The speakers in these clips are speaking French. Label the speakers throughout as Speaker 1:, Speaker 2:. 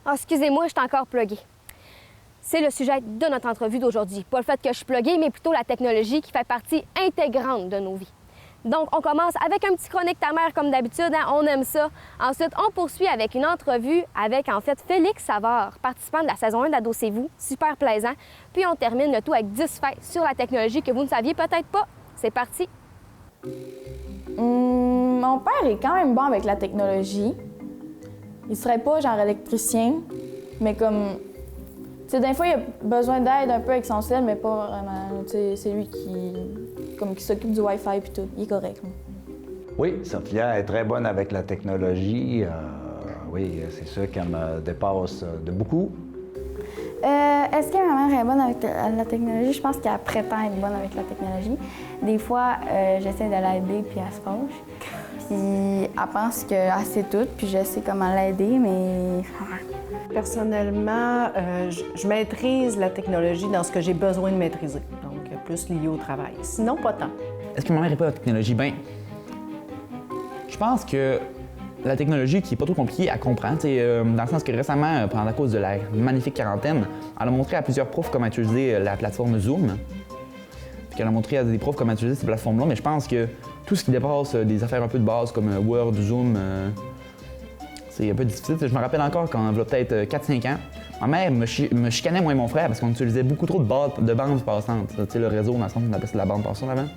Speaker 1: Ah, excusez-moi, je suis encore pluguée. C'est le sujet de notre entrevue d'aujourd'hui. Pas le fait que je suis pluguée, mais plutôt la technologie qui fait partie intégrante de nos vies. Donc, on commence avec un petit chronique ta mère, comme d'habitude, hein? On aime ça. Ensuite, on poursuit avec une entrevue avec, en fait, Félix Savard, participant de la saison 1 d'Adossez-vous. Super plaisant. Puis, on termine le tout avec 10 faits sur la technologie que vous ne saviez peut-être pas. C'est parti!
Speaker 2: Mon père est quand même bon avec la technologie. Il serait pas genre électricien, mais comme... Tu sais, des fois, il a besoin d'aide un peu avec son cell, mais pas vraiment. Tu sais, c'est lui qui s'occupe du Wi-Fi puis tout. Il est correct. Là.
Speaker 3: Oui, Sophia est très bonne avec la technologie. Oui, c'est sûr qu'elle me dépasse de beaucoup.
Speaker 2: Est-ce que ma mère est bonne avec la technologie? Je pense qu'elle prétend être bonne avec la technologie. Des fois, j'essaie de l'aider, puis elle se fâche. Puis elle pense qu'elle sait tout, puis je sais comment l'aider, mais...
Speaker 4: Personnellement, je maîtrise la technologie dans ce que j'ai besoin de maîtriser, donc plus lié au travail. Sinon, pas tant.
Speaker 5: Est-ce que ma mère est pas la technologie? Bien, je pense que la technologie qui est pas trop compliquée à comprendre, dans le sens que récemment, pendant la cause de la magnifique quarantaine, elle a montré à plusieurs profs comment utiliser la plateforme Zoom. Puis elle a montré à des profs comment utiliser ces plateformes-là, mais je pense que tout ce qui dépasse des affaires un peu de base comme Word, Zoom, c'est un peu difficile. Je me rappelle encore quand il y a peut-être 4-5 ans, ma mère me chicanait, moi et mon frère, parce qu'on utilisait beaucoup trop de bandes passantes. Tu sais, le réseau, dans le sens, on appelait ça la bande passante avant.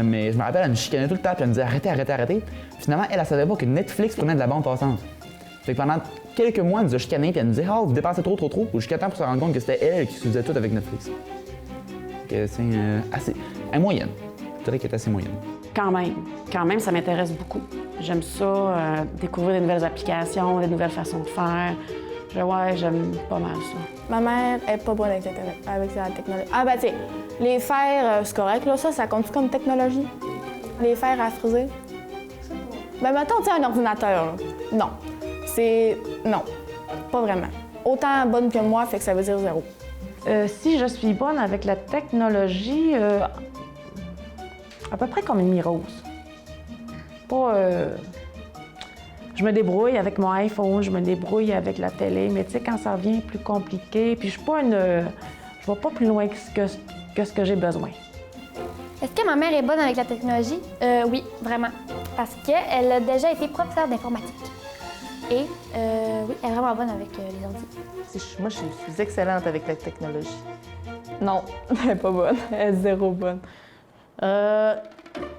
Speaker 5: Mais je me rappelle, elle me chicanait tout le temps, puis elle me disait arrêtez. Finalement, elle savait pas que Netflix prenait de la bande passante. Fait que pendant quelques mois, elle nous a chicané, puis elle nous disait vous dépensez trop. Jusqu'à temps pour se rendre compte que c'était elle qui faisait tout avec Netflix. C'est assez. Elle est moyenne. Je dirais qu'elle est assez moyenne.
Speaker 6: Quand même, ça m'intéresse beaucoup. J'aime ça, découvrir des nouvelles applications, des nouvelles façons de faire. J'aime pas mal ça.
Speaker 2: Ma mère est pas bonne avec la technologie. Ah, ben, tu sais, les fers, c'est correct, là, ça compte comme technologie? Les fers à friser? Ben, mettons, tu sais, un ordinateur, là. Non. Non, pas vraiment. Autant bonne que moi, fait que ça veut dire 0.
Speaker 6: Si je suis bonne avec la technologie, à peu près comme une Rose. Pas... Je me débrouille avec mon iPhone, je me débrouille avec la télé, mais tu sais, quand ça devient plus compliqué, puis je suis pas je vais pas plus loin que ce que j'ai besoin.
Speaker 7: Est-ce que ma mère est bonne avec la technologie? Oui, vraiment. Parce qu'elle a déjà été professeure d'informatique. Et oui, elle est vraiment bonne avec les ordi.
Speaker 4: Moi, je suis excellente avec la technologie.
Speaker 2: Non, elle est pas bonne. Elle est 0 bonne.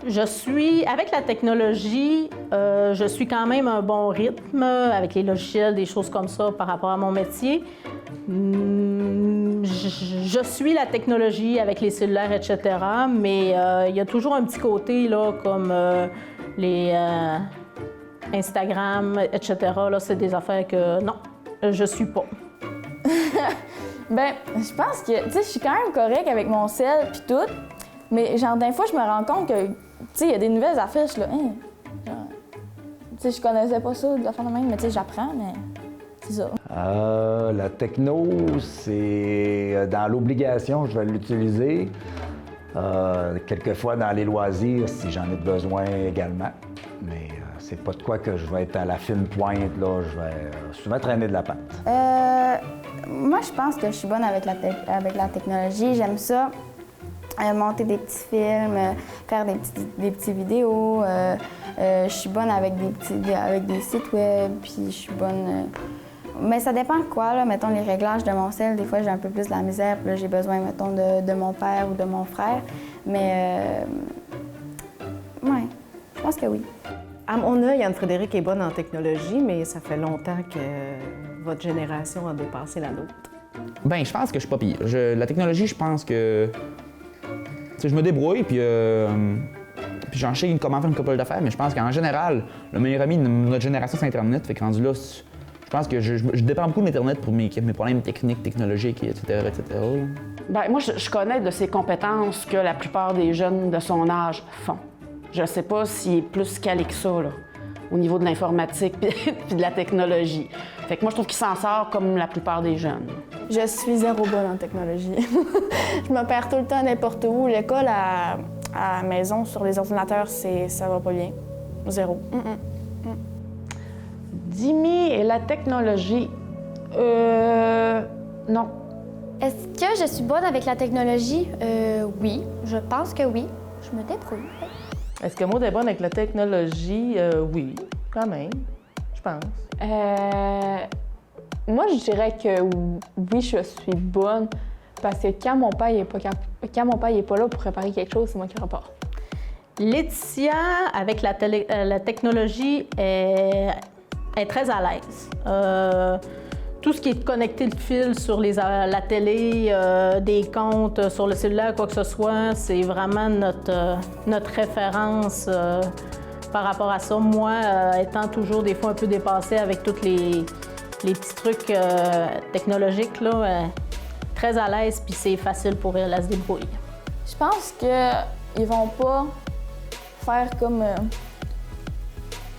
Speaker 8: Je suis, avec la technologie, je suis quand même un bon rythme avec les logiciels, des choses comme ça par rapport à mon métier. Je suis la technologie avec les cellulaires, etc., mais il y a toujours un petit côté, là, comme les Instagram, etc., là, c'est des affaires que non, je suis pas.
Speaker 2: Ben, je pense que, tu sais, je suis quand même correcte avec mon sel puis tout. Mais genre, d'un fois, je me rends compte que, tu sais, il y a des nouvelles affiches, là. Tu sais, je connaissais pas ça, de la fin de même, mais tu sais, j'apprends, mais c'est ça.
Speaker 3: La techno, c'est dans l'obligation, je vais l'utiliser. Quelquefois dans les loisirs, si j'en ai besoin également. Mais c'est pas de quoi que je vais être à la fine pointe, là. Je vais souvent traîner de la patte.
Speaker 2: Moi, je pense que je suis bonne avec la technologie. J'aime ça. Monter des petits films, faire des petites vidéos. Je suis bonne avec des sites web, puis je suis bonne... Mais ça dépend de quoi, là. Mettons, les réglages de mon cell, des fois, j'ai un peu plus de la misère, puis là, j'ai besoin, mettons, de mon père ou de mon frère. Mais, ouais, je pense que oui.
Speaker 4: À mon œil, Anne-Frédérique est bonne en technologie, mais ça fait longtemps que votre génération a dépassé la nôtre.
Speaker 5: Ben, je pense que je suis pas pire. La technologie, je pense que... Tu sais, je me débrouille, puis j'en sais comment faire une couple d'affaires, mais je pense qu'en général, le meilleur ami de notre génération, c'est Internet. Fait que rendu là, je pense que je dépends beaucoup d'Internet pour mes problèmes techniques, technologiques, etc., etc.
Speaker 6: Ben, moi, je connais de ces compétences que la plupart des jeunes de son âge font. Je sais pas s'il est plus calé que ça, là, au niveau de l'informatique puis de la technologie. Fait que moi, je trouve qu'il s'en sort comme la plupart des jeunes.
Speaker 2: Je suis 0 bonne en technologie. Je me perds tout le temps n'importe où. L'école à la maison, sur les ordinateurs, ça va pas bien. 0.
Speaker 6: Dimi est la technologie, non.
Speaker 7: Est-ce que je suis bonne avec la technologie? Oui, je pense que oui. Je me débrouille.
Speaker 8: Est-ce que Maud est bonne avec la technologie? Oui, quand même, je pense.
Speaker 9: Moi, je dirais que oui, je suis bonne parce que quand mon père n'est pas là pour préparer quelque chose, c'est moi qui rapporte.
Speaker 8: Laetitia, avec la technologie, est très à l'aise. Tout ce qui est connecté le fil sur la télé, des comptes sur le cellulaire, quoi que ce soit, c'est vraiment notre référence par rapport à ça. Moi, étant toujours des fois un peu dépassée avec tous les petits trucs technologiques, là, très à l'aise, puis c'est facile pour elle à se débrouiller.
Speaker 2: Je pense qu'ils vont pas faire comme...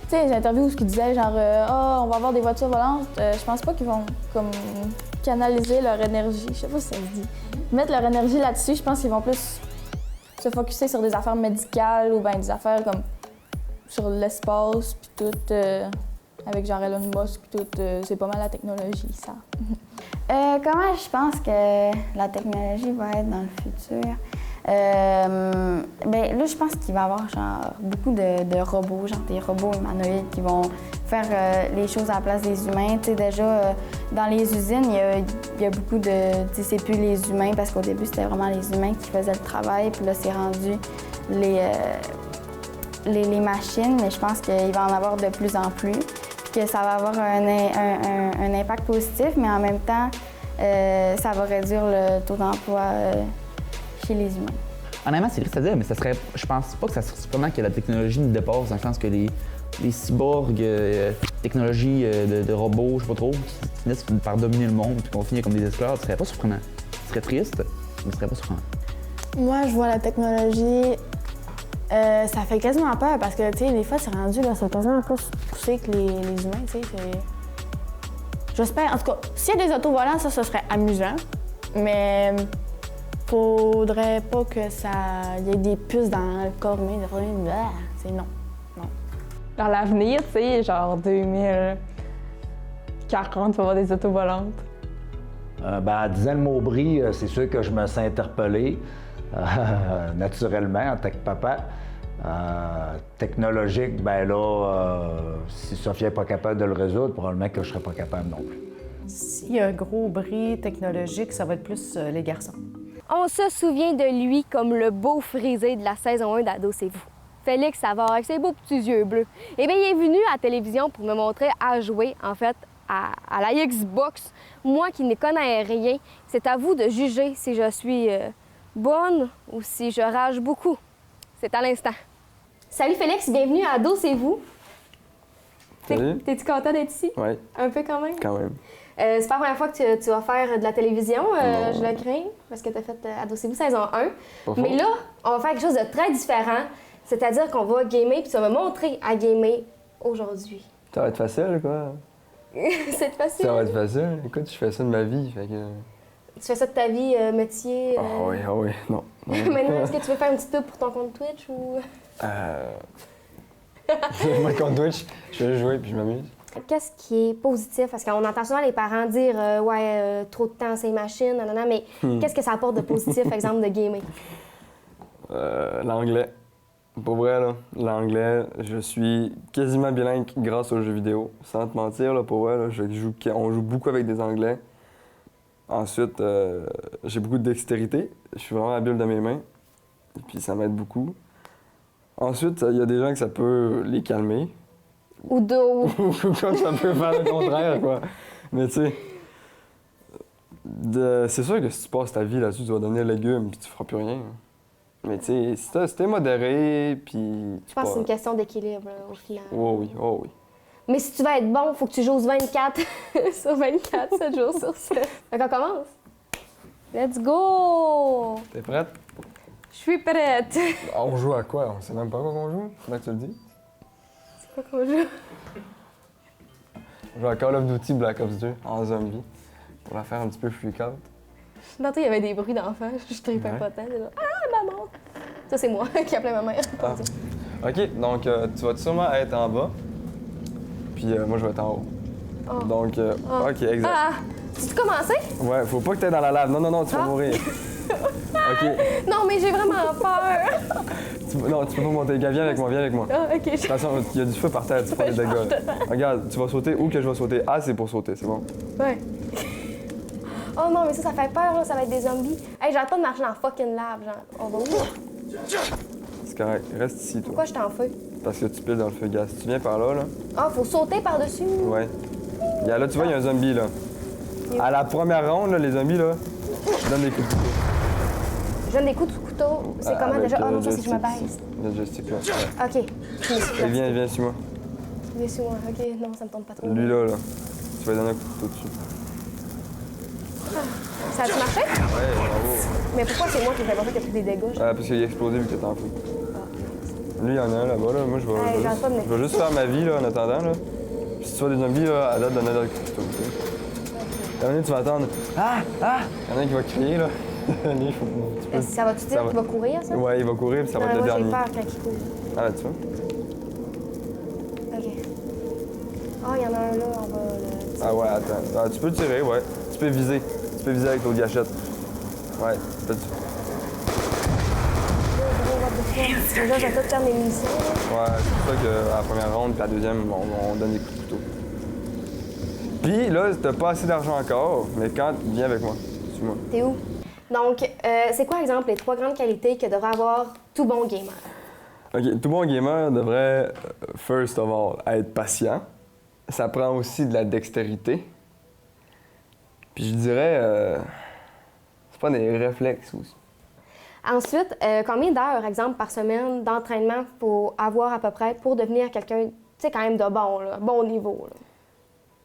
Speaker 2: tu sais, les interviews où ils disaient genre on va avoir des voitures volantes, je pense pas qu'ils vont comme canaliser leur énergie, je sais pas si ça se dit. Mettre leur énergie là-dessus, je pense qu'ils vont plus se focusser sur des affaires médicales ou bien des affaires comme sur l'espace puis tout, avec genre Elon Musk puis tout, c'est pas mal la technologie, ça.
Speaker 10: Comment je pense que la technologie va être dans le futur? Ben là, je pense qu'il va y avoir genre beaucoup de robots, genre des robots humanoïdes qui vont faire les choses à la place des humains. Tu sais, déjà, dans les usines, il y a beaucoup de... Tu sais, c'est plus les humains, parce qu'au début, c'était vraiment les humains qui faisaient le travail, puis là, c'est rendu les machines, mais je pense qu'il va en avoir de plus en plus, puis que ça va avoir un impact positif, mais en même temps, ça va réduire le taux d'emploi chez les humains.
Speaker 5: Honnêtement, c'est triste à dire, mais ça serait, je pense pas que ça serait surprenant que la technologie nous dépasse, dans le sens que les cyborgs, technologies de robots, je sais pas trop, qui finissent par dominer le monde puis qu'on finit comme des esclaves, ce serait pas surprenant. Ce serait triste, mais ce serait pas surprenant.
Speaker 2: Moi, je vois la technologie, ça fait quasiment peur parce que, tu sais, des fois, c'est rendu, là, c'est quasiment plus poussé que les humains, tu sais. J'espère, en tout cas, s'il y a des autos volants, ça serait amusant, mais faudrait pas que ça y ait des puces dans le corps humain. C'est non.
Speaker 9: Dans l'avenir, tu sais, genre 2040, il va y avoir des autos volantes.
Speaker 3: En disant le mot bris, c'est sûr que je me sens interpellé, naturellement, en tant que papa. Technologique, ben là, si Sophia n'est pas capable de le résoudre, probablement que je ne serais pas capable non plus.
Speaker 4: S'il y a un gros bris technologique, ça va être plus les garçons.
Speaker 1: On se souvient de lui comme le beau frisé de la saison 1 d'Adossez-vous. Félix Savard, avec ses beaux petits yeux bleus. Eh bien, il est venu à la télévision pour me montrer à jouer, en fait, à la Xbox. Moi qui ne connais rien, c'est à vous de juger si je suis bonne ou si je rage beaucoup. C'est à l'instant. Salut Félix, bienvenue à Adossez-vous.
Speaker 11: Salut.
Speaker 1: T'es-tu content d'être ici?
Speaker 11: Oui.
Speaker 1: Un peu quand même?
Speaker 11: Quand même.
Speaker 1: C'est pas la première fois que tu vas faire de la télévision, je le crains, parce que tu as fait Adossez-vous saison 1. Mais là, on va faire quelque chose de très différent, c'est-à-dire qu'on va gamer, puis tu vas me montrer à gamer aujourd'hui.
Speaker 11: Ça va être facile, quoi.
Speaker 1: C'est facile?
Speaker 11: Ça va être facile. Écoute, je fais ça de ma vie, fait que...
Speaker 1: Tu fais ça de ta vie, métier?
Speaker 11: Ah oui, non.
Speaker 1: Maintenant, est-ce que tu veux faire une petite pub pour ton compte Twitch ou...
Speaker 11: Mon compte Twitch, je vais jouer puis je m'amuse.
Speaker 1: Qu'est-ce qui est positif? Parce qu'on entend souvent les parents dire trop de temps ces machines, nanana, mais qu'est-ce que ça apporte de positif, exemple, de gamer?
Speaker 11: L'anglais. Pour vrai, là, l'anglais, je suis quasiment bilingue grâce aux jeux vidéo. Sans te mentir, là, pour vrai, là, on joue beaucoup avec des anglais. Ensuite, j'ai beaucoup de dextérité. Je suis vraiment habile de mes mains. Et puis ça m'aide beaucoup. Ensuite, il y a des gens que ça peut les calmer.
Speaker 1: Ou d'autres.
Speaker 11: Ou comme ça peut faire le contraire, quoi. Mais tu sais, c'est sûr que si tu passes ta vie là-dessus, tu vas devenir légume puis tu feras plus rien. Mais tu sais, si t'es modéré, puis...
Speaker 1: Je pense que c'est une question d'équilibre, au final.
Speaker 11: Oh oui.
Speaker 1: Mais si tu veux être bon, il faut que tu joues 24 sur 24, 7 jours sur 7. Donc on commence. Let's go!
Speaker 11: T'es prête?
Speaker 1: Je suis prête.
Speaker 11: On joue à quoi? On sait même pas quoi qu'on joue? Comment tu le dis?
Speaker 1: C'est quoi qu'on joue?
Speaker 11: On joue à Call of Duty Black Ops 2 en zombie. Pour la faire un petit peu freak out.
Speaker 1: Tantôt, il y avait des bruits d'enfants. Je tripais pas tant. Ah, maman! Ça, c'est moi qui appelais ma mère.
Speaker 11: Ah. OK, donc tu vas sûrement être en bas. Puis moi, je vais être en haut.
Speaker 1: Oh.
Speaker 11: Donc, OK, exact.
Speaker 1: Ah! Tu commencé?
Speaker 11: Ouais, faut pas que t'ailles dans la lave. Non, tu vas mourir. OK.
Speaker 1: Non, mais j'ai vraiment peur.
Speaker 11: Non, tu peux pas monter. Viens avec moi.
Speaker 1: Ah, OK.
Speaker 11: Attention, il y a du feu par terre, tu prends des dégâts. Regarde, tu vas sauter où que je vais sauter? Ah, c'est pour sauter, c'est bon.
Speaker 1: Ouais. Oh non, mais ça fait peur, là. Ça va être des zombies. Hey, j'arrête pas de marcher dans la fucking lave, genre. On va où?
Speaker 11: C'est correct, reste ici, toi.
Speaker 1: Pourquoi je t'en feu?
Speaker 11: Parce que tu piles dans le feu gaz. Tu viens par là.
Speaker 1: Ah, faut sauter par-dessus.
Speaker 11: Ouais. Regarde, là, tu vois, il y a un zombie, là. À la première ronde, là, les zombies, là, je donne des coups de couteau.
Speaker 1: Je donne des coups de couteau. C'est comment déjà? Ah non, ça, c'est que je me baisse.
Speaker 11: Le joystick, là.
Speaker 1: OK. Je me suis
Speaker 11: Viens, suis-moi.
Speaker 1: Viens sur moi. OK, non, ça me tombe pas trop.
Speaker 11: Lui, là, tu vas lui donner un coup de couteau dessus.
Speaker 1: Ça a-tu marché?
Speaker 11: Ouais, bravo.
Speaker 1: Mais pourquoi c'est moi qui fais pas ça qui a pris des dégâts?
Speaker 11: Parce qu'il a explosé vu que t'étais en feu. Lui, il y en a un là-bas, là. Moi, je vais juste faire ma vie, là, en attendant, là. Puis si tu vois des zombies, là, à date, donne un coup de couteau, OK? À un moment donné, tu vas attendre. Ah! Il y en a un qui va crier, là. Lui, il faut...
Speaker 1: Ça va-tu dire qu'il va courir, ça?
Speaker 11: Ouais, il va courir, puis ça va être le
Speaker 1: moi,
Speaker 11: dernier.
Speaker 1: j'ai peur quand il court.
Speaker 11: Ah, ben, tu vois?
Speaker 1: OK. Ah, il y en a un là, en bas, là.
Speaker 11: Ah ouais, attends. Ah, tu peux tirer, ouais. Tu peux viser. Tu peux viser avec l'autre gâchette. Ouais, peut-être.
Speaker 1: Déjà, je vais tout faire mes munitions.
Speaker 11: Ouais, c'est pour ça qu'à la première ronde puis à la deuxième, on donne des coups de couteau. Puis là, t'as pas assez d'argent encore, mais quand, viens avec moi. Suis-moi.
Speaker 1: T'es où? Donc, c'est quoi, exemple, les 3 grandes qualités que devrait avoir tout bon gamer?
Speaker 11: OK, tout bon gamer devrait, first of all, être patient. Ça prend aussi de la dextérité. Puis je dirais, c'est pas des réflexes aussi.
Speaker 1: Ensuite, combien d'heures, exemple, par semaine d'entraînement faut avoir à peu près pour devenir quelqu'un, tu sais, quand même de bon, là, bon niveau? Là?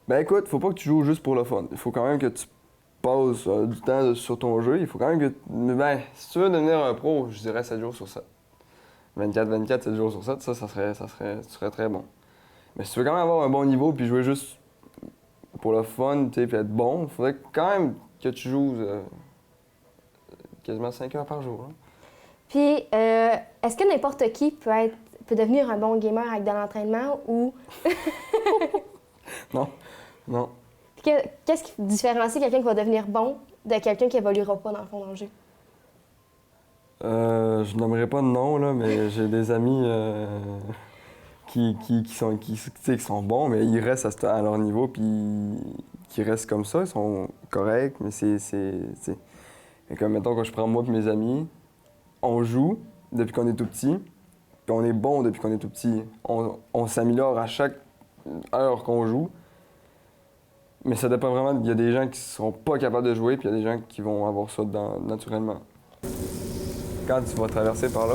Speaker 11: Ben écoute, faut pas que tu joues juste pour le fun. Il faut quand même que tu passes du temps sur ton jeu. Il faut quand même que... Ben, si tu veux devenir un pro, je dirais 7 jours sur 7. 24, 7 jours sur 7, ça serait très bon. Mais si tu veux quand même avoir un bon niveau puis jouer juste pour le fun, tu sais, puis être bon, il faudrait quand même que tu joues quasiment 5 heures par jour. Hein.
Speaker 1: Puis, est-ce que n'importe qui peut devenir un bon gamer avec de l'entraînement ou...
Speaker 11: Non.
Speaker 1: Qu'est-ce qui différencie quelqu'un qui va devenir bon de quelqu'un qui évoluera pas dans le fond dans le jeu?
Speaker 11: Je nommerai pas de nom, là, mais j'ai des amis qui sont bons, mais ils restent à leur niveau, puis qui restent comme ça, ils sont corrects, mais Et comme, mettons, quand je prends moi et mes amis, on joue depuis qu'on est tout petit, puis on est bon depuis qu'on est tout petit. On s'améliore à chaque heure qu'on joue, mais ça dépend vraiment. Il y a des gens qui seront pas capables de jouer, puis il y a des gens qui vont avoir ça naturellement. Quand tu vas traverser par là,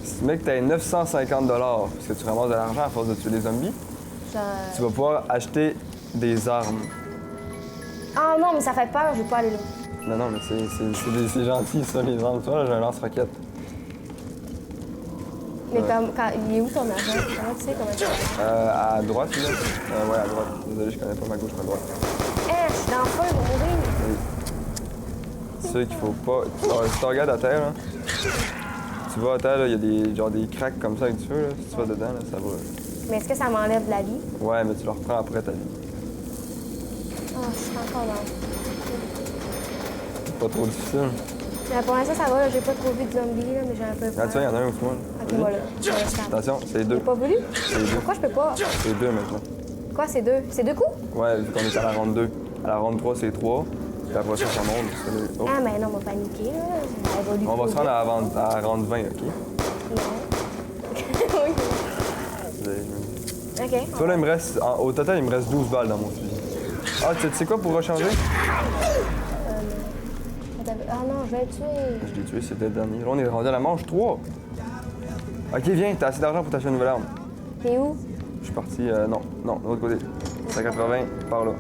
Speaker 11: si tu mets que tu as 950 $, parce que tu ramasses de l'argent à force de tuer des zombies, tu vas pouvoir acheter des armes.
Speaker 1: Ah non, mais ça fait peur, je veux pas aller là.
Speaker 11: Non, mais c'est gentil, ça, les armes. Tu vois, là, j'ai un lance-roquette.
Speaker 1: Mais il est où ton argent? Comment tu sais comment tu fais?
Speaker 11: À droite, là? Ouais, à droite. Désolé, je connais pas ma gauche, ma droite.
Speaker 1: Je suis dans le feu, je vais mourir.
Speaker 11: Oui. C'est sûr qu'il faut pas... Si tu regardes à terre, là, tu vois à terre, là, il y a des cracks comme ça avec du feu, là. Si tu vas dedans, là, ça va...
Speaker 1: Mais est-ce que ça m'enlève de la vie?
Speaker 11: Ouais, mais tu le reprends après ta vie.
Speaker 1: Oh, je suis encore dans.
Speaker 11: C'est pas trop difficile.
Speaker 1: Mais pour l'instant, ça va, là. J'ai pas trop vu de zombies, là, mais j'ai un peu peur.
Speaker 11: Ah, tu vois, il y en a un au fond, là.
Speaker 1: Ok, voilà.
Speaker 11: Attention, c'est les deux.
Speaker 1: T'as pas voulu?
Speaker 11: C'est les deux.
Speaker 1: Pourquoi je peux pas?
Speaker 11: C'est 2 maintenant.
Speaker 1: Quoi, c'est 2? C'est 2 coups?
Speaker 11: Ouais, vu qu'on est à la ronde 2. À la ronde 3, c'est 3. Puis après ça, ça monte. Oh.
Speaker 1: Ah, mais non, on va paniquer, là.
Speaker 11: On va se rendre à la ronde 20, OK?
Speaker 1: Non. Oui. OK.
Speaker 11: Toi, là, il me reste... Au total, il me reste 12 balles dans mon fusil. Ah, tu sais quoi pour rechanger?
Speaker 1: Ah non, je vais le tuer.
Speaker 11: Je l'ai tué, c'était le dernier. Là, on est rendu à la manche 3. OK, viens, t'as assez d'argent pour t'acheter une nouvelle arme.
Speaker 1: T'es où?
Speaker 11: Je suis parti... non, de l'autre côté. 180, par là.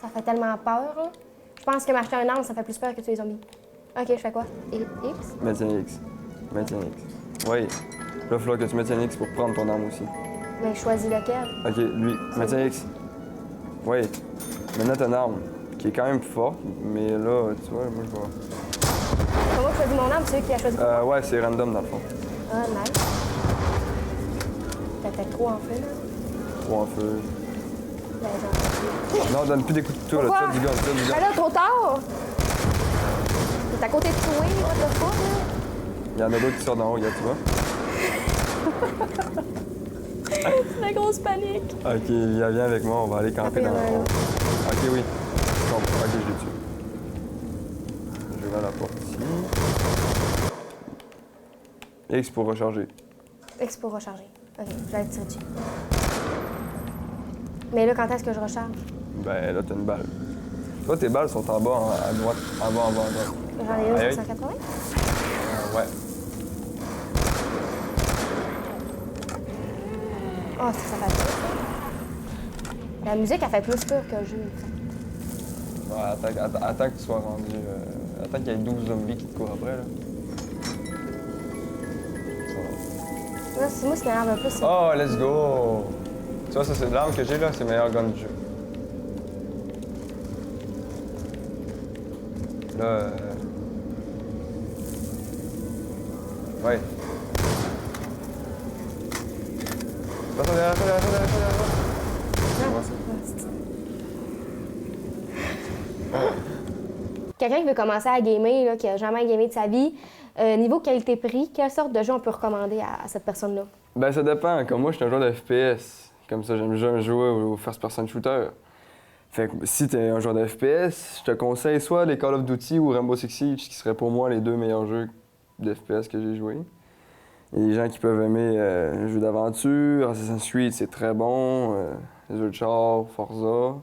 Speaker 1: Ça fait tellement peur, là. Je pense que m'acheter un arme, ça fait plus peur que tuer les zombies. OK, je fais quoi? X?
Speaker 11: Maintiens X. Oui. Là, il va falloir que tu maintiennes X pour prendre ton arme aussi.
Speaker 1: Mais je choisis lequel?
Speaker 11: OK, lui. Maintiens X. Oui. Maintenant, t'as une arme qui est quand même forte, mais là, tu vois, moi, je vais...
Speaker 1: Comment tu choisis mon arme? C'est lui qui a choisi?
Speaker 11: Ouais, c'est random, dans le fond.
Speaker 1: Ah, nice. Tac, tac, trop en feu, là.
Speaker 11: Trop en feu.
Speaker 1: Ben, genre...
Speaker 11: Non, donne plus des coups de couteau, là.
Speaker 1: Pourquoi?
Speaker 11: Tire du gun, tire du gun.
Speaker 1: Ben là, trop tard! T'es à côté de toi, what the fuck, là?
Speaker 11: Il y en a d'autres qui sortent d'en haut, regarde, tu vois.
Speaker 1: C'est la grosse panique.
Speaker 11: Ok, viens avec moi, on va aller camper dans le fond. Ok, oui. Ok, je l'ai tué. Je vais à la porte ici. X pour recharger.
Speaker 1: X pour recharger. Ok, je vais aller tirer dessus. Mais là, quand est-ce que je recharge?
Speaker 11: Ben là, t'as une balle. Toi, tes balles sont en bas, à droite. En bas, à droite.
Speaker 1: J'en ai une
Speaker 11: Aïe,
Speaker 1: sur 180?
Speaker 11: Ouais.
Speaker 1: Oh, ça fait peur, ça. La musique, elle fait plus peur que le jeu.
Speaker 11: Ouais, attends que tu sois rendu. Attends qu'il y ait 12 zombies qui te courent après, là.
Speaker 1: Là, c'est moi ce qui m'énerve un peu, c'est...
Speaker 11: Oh, let's go! Tu vois, ça, c'est l'arme que j'ai, là, c'est le meilleur gun du jeu. Là, ouais. Attends, derrière.
Speaker 1: Quelqu'un qui veut commencer à gamer, là, qui n'a jamais gamé de sa vie, niveau qualité-prix, quelle sorte de jeu on peut recommander à cette personne-là?
Speaker 11: Ben, ça dépend. Comme moi, je suis un joueur de FPS. Comme ça, j'aime jouer au first-person shooter. Fait que si t'es un joueur de FPS, je te conseille soit les Call of Duty ou Rainbow Six Siege, qui seraient pour moi les deux meilleurs jeux de FPS que j'ai joués. Il y a des gens qui peuvent aimer les jeux d'aventure, Assassin's Creed, c'est très bon, les jeux de char, Forza.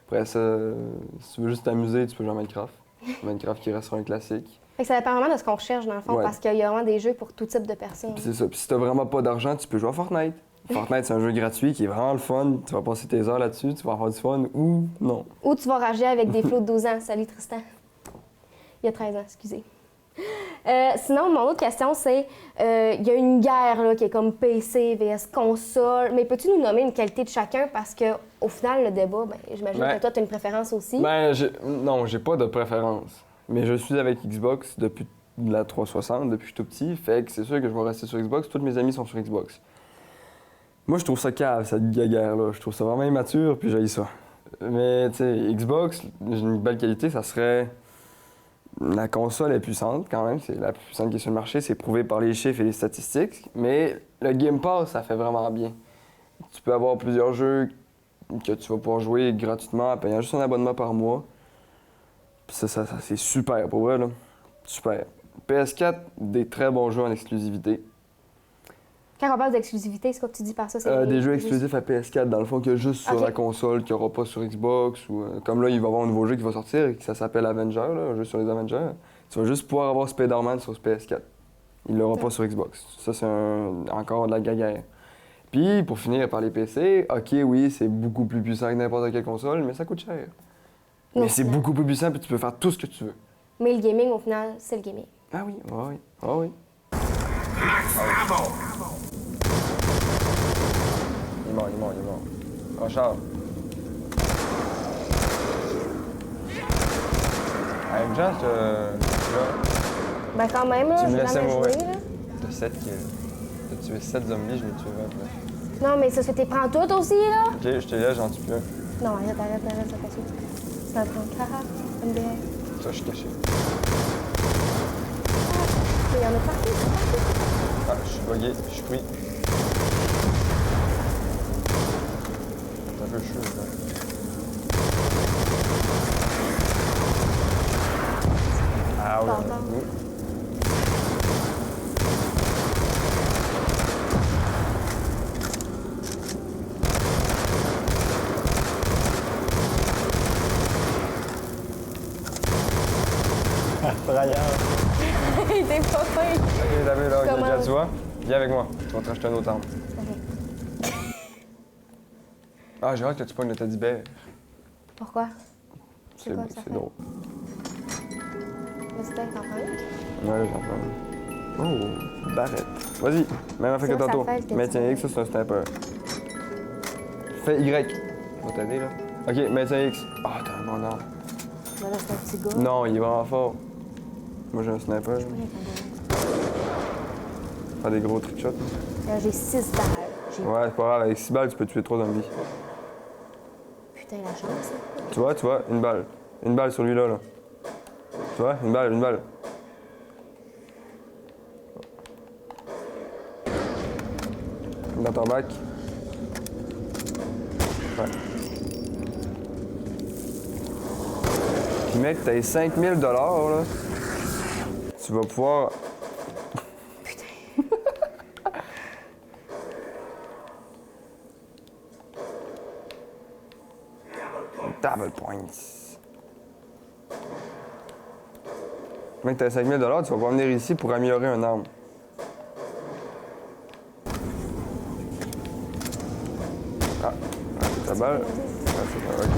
Speaker 11: Après ça, si tu veux juste t'amuser, tu peux jouer à Minecraft. Minecraft qui restera un classique.
Speaker 1: Fait que ça dépend vraiment de ce qu'on recherche, dans le fond,
Speaker 11: Ouais.
Speaker 1: parce qu'il y a vraiment des jeux pour tout type de personnes.
Speaker 11: Puis c'est ça. Puis si t'as vraiment pas d'argent, tu peux jouer à Fortnite. Fortnite, c'est un jeu gratuit qui est vraiment le fun. Tu vas passer tes heures là-dessus, tu vas avoir du fun ou non.
Speaker 1: Ou tu vas rager avec des flots de 12 ans. Salut Tristan. Il y a 13 ans, excusez. Sinon, mon autre question, c'est il y a une guerre là, qui est comme PC vs console. Mais peux-tu nous nommer une qualité de chacun? Parce que au final, le débat, j'imagine que toi, tu as une préférence aussi.
Speaker 11: Non, j'ai pas de préférence. Mais je suis avec Xbox depuis la 360, depuis que je suis tout petit. Fait que c'est sûr que je vais rester sur Xbox. Tous mes amis sont sur Xbox. Moi, je trouve ça cave, cette guerre-là. Je trouve ça vraiment immature, puis j'haïs ça. Mais, tu sais, Xbox, j'ai une belle qualité, ça serait... La console est puissante, quand même. C'est la plus puissante qui est sur le marché. C'est prouvé par les chiffres et les statistiques. Mais le Game Pass, ça fait vraiment bien. Tu peux avoir plusieurs jeux que tu vas pouvoir jouer gratuitement en payant juste un abonnement par mois. Puis ça c'est super, pour vrai, là. Super. PS4, des très bons jeux en exclusivité.
Speaker 1: Quand on parle d'exclusivité, c'est quoi que tu dis par ça?
Speaker 11: Des jeux exclusifs à PS4, dans le fond, qu'il y a juste sur la console, qu'il n'y aura pas sur Xbox. Ou, comme là, il va y avoir un nouveau jeu qui va sortir, ça s'appelle Avenger, là, un jeu sur les Avengers. Tu vas juste pouvoir avoir Spider-Man sur PS4. Il ne l'aura pas sur Xbox. Ça, c'est encore de la guerre. Puis, pour finir par les PC, OK, oui, c'est beaucoup plus puissant que n'importe quelle console, mais ça coûte cher. Mais c'est beaucoup plus puissant, puis tu peux faire tout ce que tu veux.
Speaker 1: Mais le gaming, au final, c'est le gaming.
Speaker 11: Ah oui, oui, ah oui. Il est mort. Oh, Charles. Avec Jean,
Speaker 1: Ben quand même, là,
Speaker 11: tu me
Speaker 1: j'ai
Speaker 11: laissais
Speaker 1: jamais
Speaker 11: mourir.
Speaker 1: joué, là.
Speaker 11: T'as tué 7 zombies, je l'ai tué 29.
Speaker 1: Non, mais ça, c'est t'es prends toutes aussi, là?
Speaker 11: OK, je te laisse, j'en tue plus un.
Speaker 1: Non, arrête, ça casse. C'est un prendre. Haha, MDR.
Speaker 11: Ça, je suis caché.
Speaker 1: Il y en a partout.
Speaker 11: Ah, je suis bugué, je suis pris. C'est un peu chaud, là. Ah oui,
Speaker 1: Il était pas fin.
Speaker 11: OK, David, là, regarde, tu vois? Viens avec moi, tu vas te racheter un autre arme.
Speaker 1: OK.
Speaker 11: Ah, j'ai hâte que tu pognes le teddy bear.
Speaker 1: Pourquoi? C'est quoi que ça
Speaker 11: C'est
Speaker 1: fait?
Speaker 11: drôle.
Speaker 1: Vas-y, t'en prends une?
Speaker 11: Ouais, j'en prends une. Oh, barrette. Vas-y, même affaire que
Speaker 1: Ça, ça
Speaker 11: tantôt.
Speaker 1: fait le teddy
Speaker 11: Maintiens
Speaker 1: bear.
Speaker 11: X, ça, c'est un sniper. Fais Y. Je vais t'aider, là. OK, maintiens X. Ah, t'as un bon arme.
Speaker 1: Ben là, c'est un petit gars.
Speaker 11: Non, il est vraiment fort. Moi, j'ai un sniper. Faire des gros trickshots.
Speaker 1: Là, j'ai 6 balles. Je
Speaker 11: Ouais, c'est pas grave. Avec 6 balles, tu peux tuer 3 zombies.
Speaker 1: Putain, la chance.
Speaker 11: Tu vois, une balle. Une balle sur lui-là, là. Tu vois, une balle. Dans ton bac. Ouais. Puis mec, t'as 5000 $, là. Tu vas pouvoir... Double points. Mec, t'as 5000 $, tu vas pouvoir venir ici pour améliorer un arme. Ah, ta balle. Ah, c'est pas ok.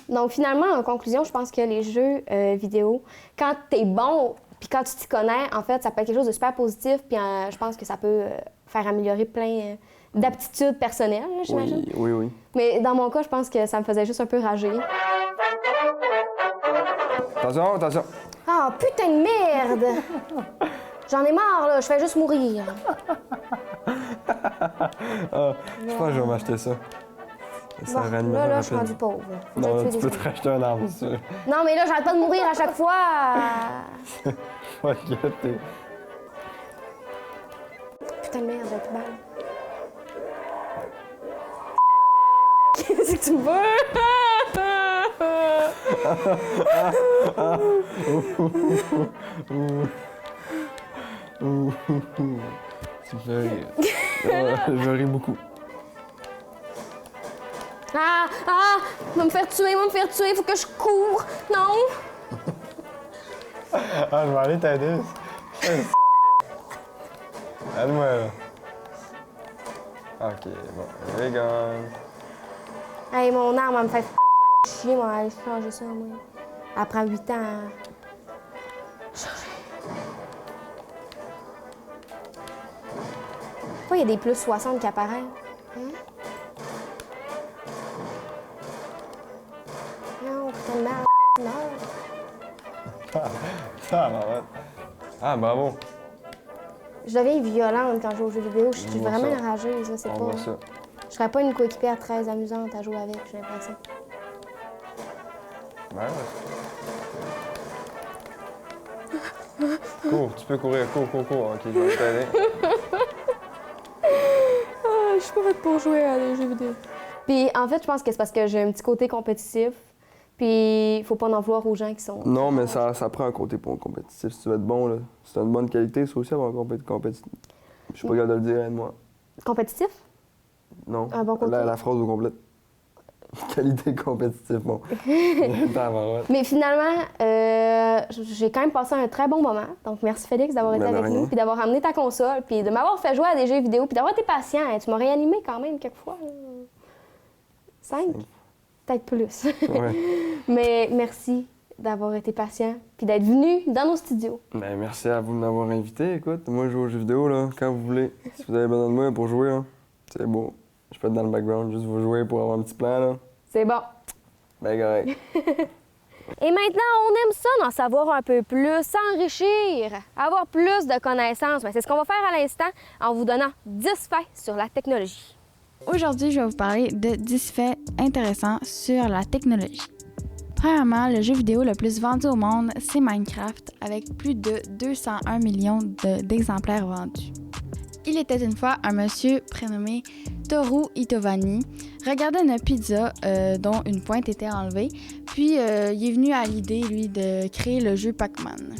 Speaker 1: Donc, finalement, en conclusion, je pense que les jeux vidéo, quand t'es bon, puis quand tu t'y connais, en fait, ça peut être quelque chose de super positif, puis je pense que ça peut faire améliorer plein d'aptitudes personnelles, j'imagine.
Speaker 11: Oui.
Speaker 1: Mais dans mon cas, je pense que ça me faisait juste un peu rager.
Speaker 11: Attention.
Speaker 1: Ah, putain de merde! J'en ai marre, là, je fais juste mourir.
Speaker 11: Je pense que je vais m'acheter ça. Ça
Speaker 1: Bon, là, je suis rendu pauvre. Faut que
Speaker 11: Non,
Speaker 1: j'aille
Speaker 11: là,
Speaker 1: tuer
Speaker 11: tu peux
Speaker 1: des
Speaker 11: te racheter un arme, c'est sûr.
Speaker 1: Non, mais là, j'arrête pas de mourir à chaque fois.
Speaker 11: Fuck, t'es...
Speaker 1: Putain de merde, avec balle. Qu'est-ce que tu veux?
Speaker 11: Tu me fais rire. Je ris beaucoup.
Speaker 1: Va me faire tuer, faut que je cours. Non.
Speaker 11: Ah, je vais aller t'aider. Aide-moi, là. Ok, bon, vegan.
Speaker 1: Hey, mon arme, elle me fait chier, moi, aller changer ça, moi. Elle prend 8 ans à changer. Pourquoi il y a des plus 60 qui apparaissent? Hein? Non, putain de merde, meurs.
Speaker 11: Ça, ouais. Ah, bravo.
Speaker 1: Je deviens violente quand je joue aux jeux vidéo. Je suis
Speaker 11: On voit
Speaker 1: vraiment
Speaker 11: ça.
Speaker 1: enrageuse, là, c'est
Speaker 11: On
Speaker 1: pas...
Speaker 11: voit ça.
Speaker 1: Je serais pas une coéquipière très amusante à jouer avec, j'ai l'impression.
Speaker 11: Ouais. Cours, tu peux courir, cours. Ok, je vais t'aider.
Speaker 1: Je suis pas faite pour jouer à des jeux vidéo. Puis en fait, je pense que c'est parce que j'ai un petit côté compétitif. Puis faut pas en vouloir aux gens qui sont...
Speaker 11: Non, mais ça prend un côté pour un compétitif. Si tu veux être bon, là, si tu as une bonne qualité, c'est aussi avoir un compétitif. Je suis pas capable de le dire, aide-moi.
Speaker 1: Compétitif?
Speaker 11: Non.
Speaker 1: Un bon côté?
Speaker 11: La phrase au complet. Qualité compétitive, bon.
Speaker 1: Mais finalement, j'ai quand même passé un très bon moment. Donc merci Félix d'avoir été avec nous, puis d'avoir amené ta console, puis de m'avoir fait jouer à des jeux vidéo, puis d'avoir été patient. Hein. Tu m'as réanimé quand même quelques fois. 5? Peut-être plus.
Speaker 11: Ouais.
Speaker 1: Mais merci d'avoir été patient, puis d'être venu dans nos studios.
Speaker 11: Ben, merci à vous de m'avoir invité. Écoute, moi, je joue aux jeux vidéo, là, quand vous voulez. Si vous avez besoin de moi pour jouer, là, c'est beau. Je peux être dans le background, juste vous jouer pour avoir un petit plan, là.
Speaker 1: C'est bon.
Speaker 11: Ben, correct.
Speaker 1: Et maintenant, on aime ça d'en savoir un peu plus, s'enrichir, avoir plus de connaissances. Ben, c'est ce qu'on va faire à l'instant en vous donnant 10 faits sur la technologie.
Speaker 2: Aujourd'hui, je vais vous parler de 10 faits intéressants sur la technologie. Premièrement, le jeu vidéo le plus vendu au monde, c'est Minecraft, avec plus de 201 millions d'exemplaires vendus. Il était une fois un monsieur prénommé Toru Itovani regardait une pizza dont une pointe était enlevée, puis il est venu à l'idée, lui, de créer le jeu Pac-Man.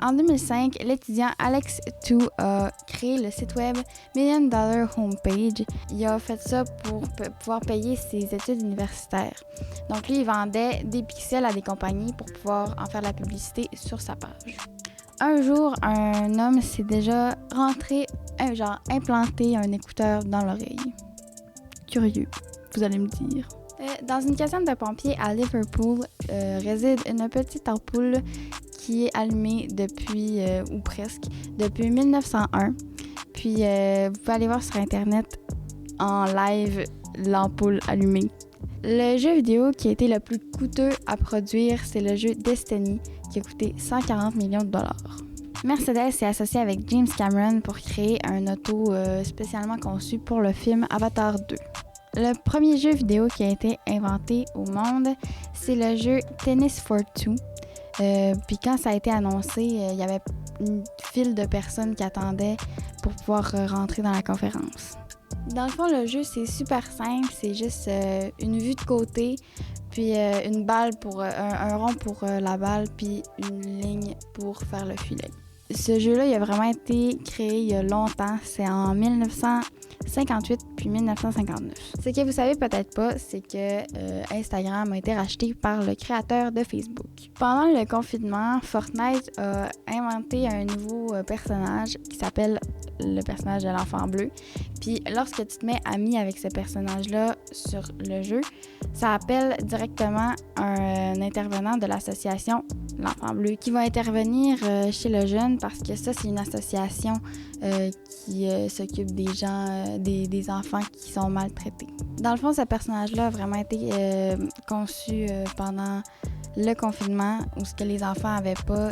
Speaker 2: En 2005, l'étudiant Alex Tu a créé le site web $1 Million Homepage. Il a fait ça pour pouvoir payer ses études universitaires. Donc lui, il vendait des pixels à des compagnies pour pouvoir en faire la publicité sur sa page. Un jour, un homme s'est déjà implanté un écouteur dans l'oreille. Curieux, vous allez me dire. Dans une caserne de pompiers à Liverpool réside une petite ampoule qui est allumée depuis, ou presque, depuis 1901. Puis vous pouvez aller voir sur Internet en live l'ampoule allumée. Le jeu vidéo qui a été le plus coûteux à produire, c'est le jeu Destiny, qui a coûté 140 millions de dollars. Mercedes s'est associé avec James Cameron pour créer un auto spécialement conçu pour le film Avatar 2. Le premier jeu vidéo qui a été inventé au monde, c'est le jeu Tennis for Two. Puis quand ça a été annoncé, il y avait une file de personnes qui attendaient pour pouvoir rentrer dans la conférence. Dans le fond, le jeu, c'est super simple. C'est juste une vue de côté, puis une balle pour un rond pour la balle, puis une ligne pour faire le filet. Ce jeu-là, il a vraiment été créé il y a longtemps. C'est en 1958 puis 1959. Ce que vous savez peut-être pas, c'est que Instagram a été racheté par le créateur de Facebook. Pendant le confinement, Fortnite a inventé un nouveau personnage qui s'appelle le personnage de l'enfant bleu. Puis lorsque tu te mets ami avec ce personnage-là sur le jeu, ça appelle directement un intervenant de l'association L'Enfant Bleu qui va intervenir chez le jeune parce que ça, c'est une association qui s'occupe des gens, des enfants qui sont maltraités. Dans le fond, ce personnage-là a vraiment été conçu pendant le confinement où ce que les enfants n'avaient pas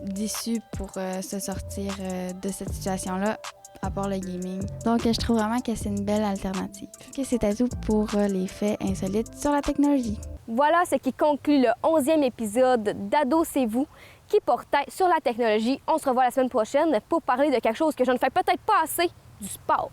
Speaker 2: d'issue pour se sortir de cette situation-là, à part le gaming. Donc, je trouve vraiment que c'est une belle alternative. C'était tout pour les faits insolites sur la technologie.
Speaker 1: Voilà ce qui conclut le 11e épisode d'Ado c'est vous qui portait sur la technologie. On se revoit la semaine prochaine pour parler de quelque chose que je ne fais peut-être pas assez, du sport.